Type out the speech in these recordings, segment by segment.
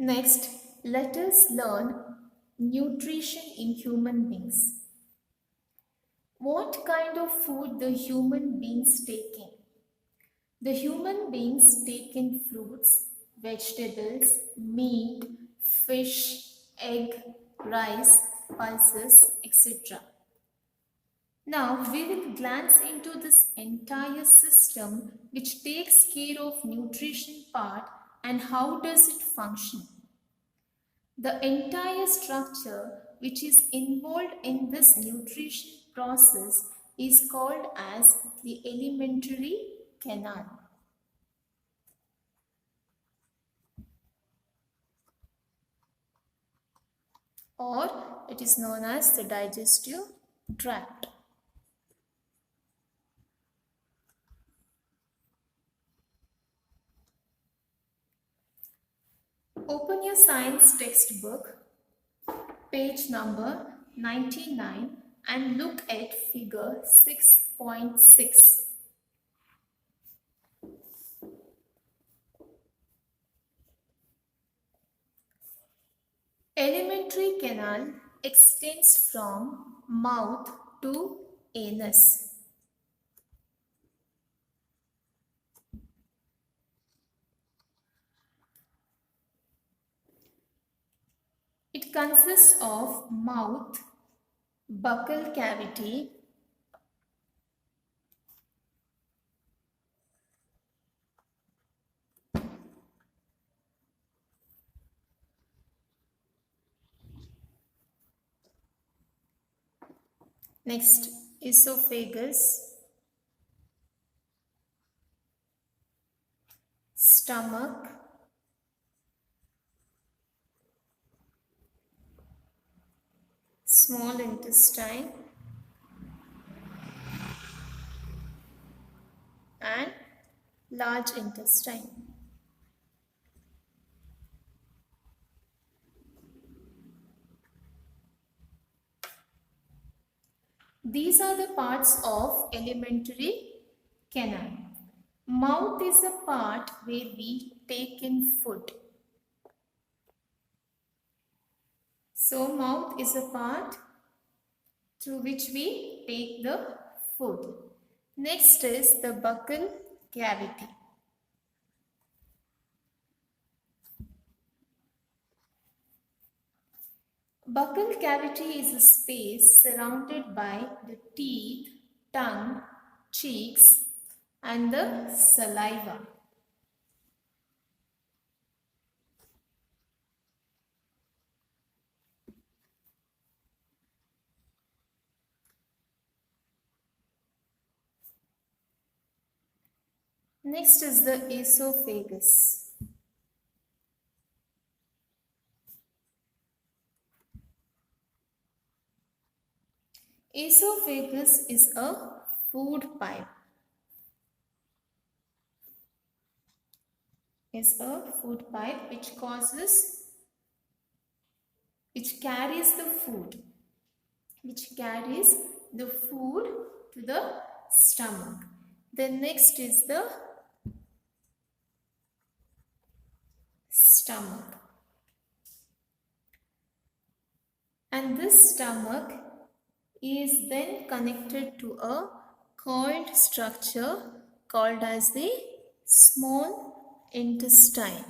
Next, let us learn nutrition in human beings. What kind of food the human beings taking? The human beings take in fruits, vegetables, meat, fish, egg, rice, pulses, etc. Now we will glance into this entire system which takes care of nutrition part and how does it function. The entire structure which is involved in this nutrition process is called as the alimentary canal, or it is known as the digestive tract. Open your science textbook, page number 99, and look at figure 6.6. Alimentary canal extends from mouth to anus. It consists of mouth, buccal cavity, next esophagus, stomach, small intestine, and large intestine. These are the parts of alimentary canal. Mouth is a part where we take in food. So mouth is a part through which we take the food. Next is the buccal cavity. Buccal cavity is a space surrounded by the teeth, tongue, cheeks, and the saliva. Next is the esophagus. Esophagus is a food pipe. Is a food pipe which carries the food to the stomach. Then next is the stomach, and this stomach is then connected to a coiled structure called as the small intestine.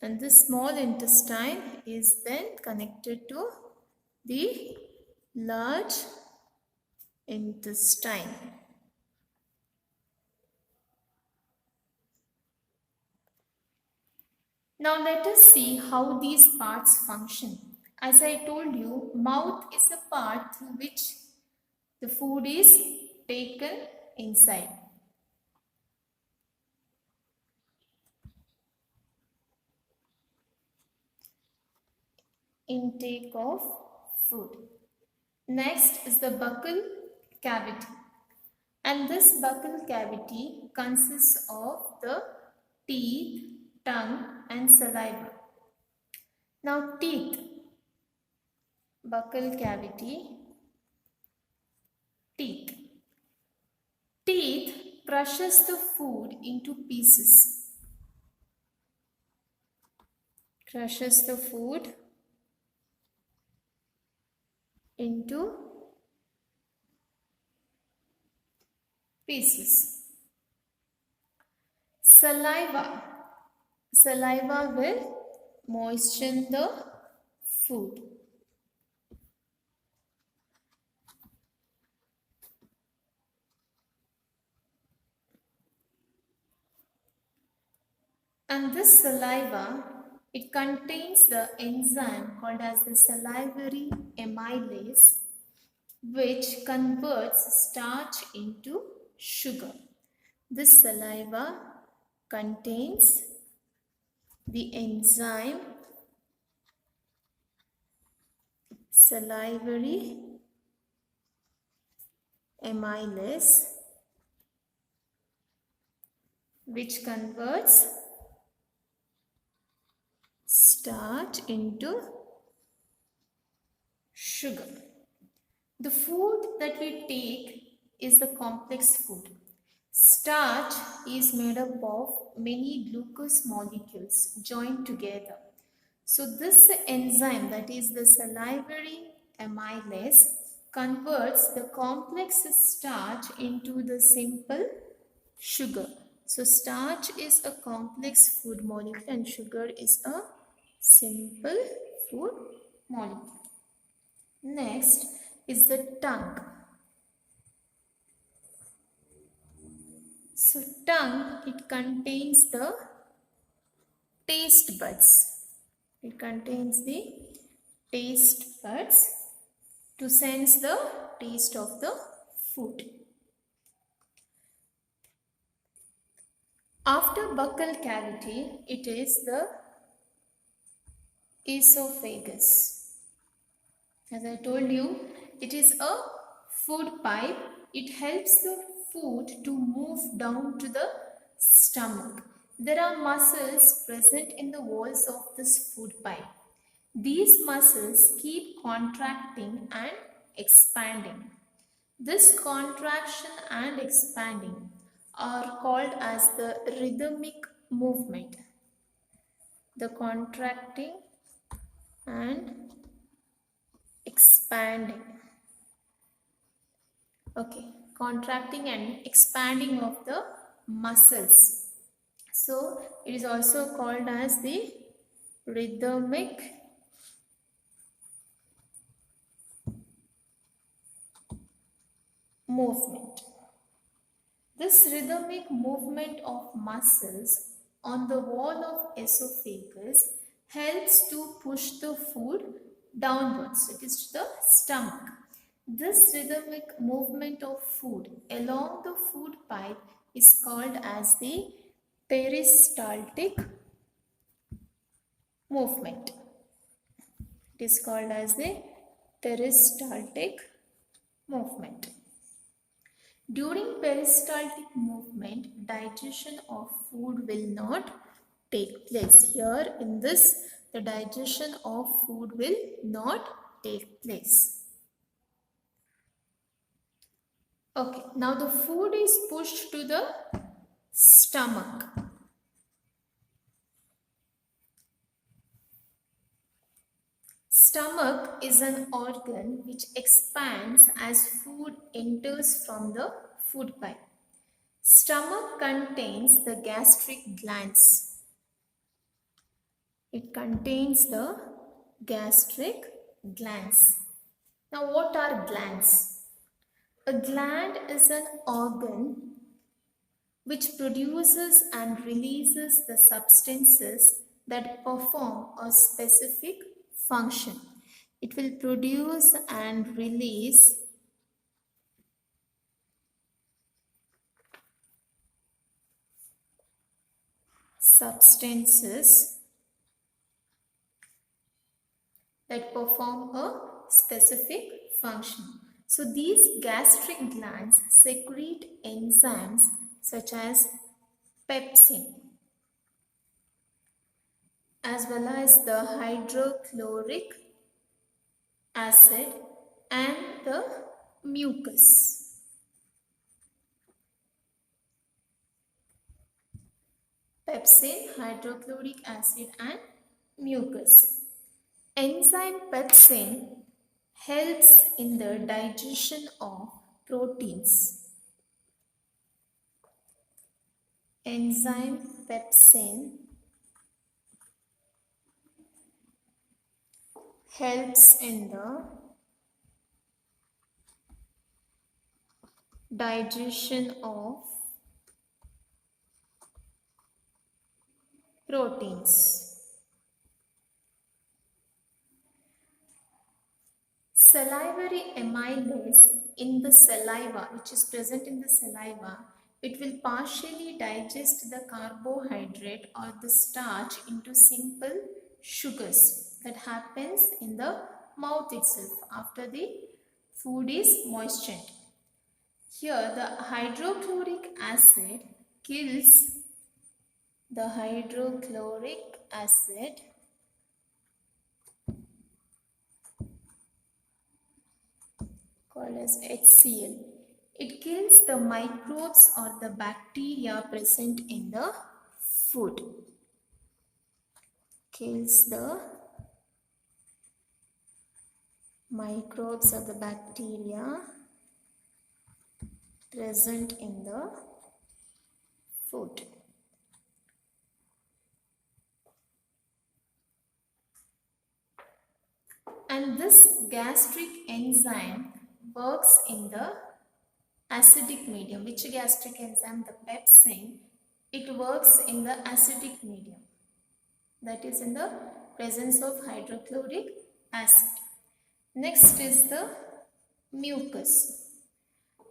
And this small intestine is then connected to the large intestine. Now let us see how these parts function. As I told you, mouth is a part through which the food is taken inside. Intake of food. Next is the buccal cavity, and this buccal cavity consists of the teeth, tongue, and saliva. Now teeth, buccal cavity, teeth. Teeth crushes the food into pieces. crushes the food into pieces. Saliva. Saliva will moisten the food. And this saliva, it contains the enzyme called as the salivary amylase, which converts starch into sugar. This saliva contains the enzyme salivary amylase, which converts starch into sugar. The food that we take is the complex food. Starch is made up of many glucose molecules joined together. So this enzyme, that is the salivary amylase, converts the complex starch into the simple sugar. So starch is a complex food molecule and sugar is a simple food molecule. Next is the tongue. So tongue, it contains the taste buds. It contains the taste buds to sense the taste of the food. After buccal cavity, it is the esophagus. As I told you, it is a food pipe. It helps the food to move down to the stomach. There are muscles present in the walls of this food pipe. These muscles keep contracting and expanding. This contraction and expanding are called as the rhythmic movement. The contracting and expanding. Okay, contracting and expanding of the muscles. So it is also called as the rhythmic movement. This rhythmic movement of muscles on the wall of esophagus helps to push the food downwards, it is to the stomach. This rhythmic movement of food along the food pipe is called as the peristaltic movement. It is called as the peristaltic movement. During peristaltic movement, digestion of food will not take place. Here in this, the digestion of food will not take place. Okay, now the food is pushed to the stomach. Stomach is an organ which expands as food enters from the food pipe. Stomach contains the gastric glands. It contains the gastric glands. Now, what are glands? A gland is an organ which produces and releases the substances that perform a specific function. It will produce and release substances that perform a specific function. So these gastric glands secrete enzymes such as pepsin, as well as the hydrochloric acid and the mucus. Pepsin, hydrochloric acid and Mucus. Enzyme pepsin helps in the digestion of proteins. Enzyme pepsin helps in the digestion of proteins. Salivary amylase in the saliva, which is present in the saliva, it will partially digest the carbohydrate or the starch into simple sugars. That happens in the mouth itself after the food is moistened. Here the hydrochloric acid kills the hydrochloric acid called as HCl. It kills the microbes or the bacteria present in the food. Kills the microbes or the bacteria present in the food. And this gastric enzyme works in the acidic medium. Which gastric enzyme? The pepsin. It works in the acidic medium. That is in the presence of hydrochloric acid. Next is the mucus.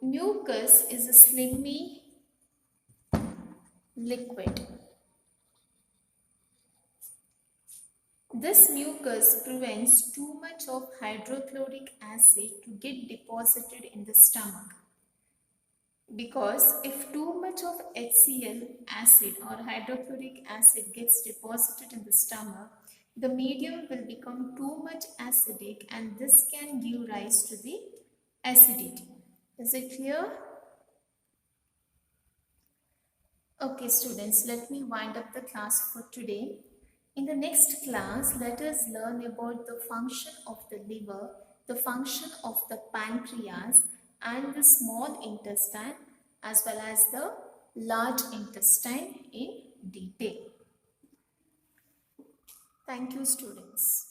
Mucus is a slimy liquid. This mucus prevents too much of hydrochloric acid to get deposited in the stomach. Because if too much of HCl acid or hydrochloric acid gets deposited in the stomach, the medium will become too much acidic and this can give rise to the acidity. Is it clear? Okay students, let me wind up the class for today. In the next class, let us learn about the function of the liver, the function of the pancreas and the small intestine as well as the large intestine in detail. Thank you students.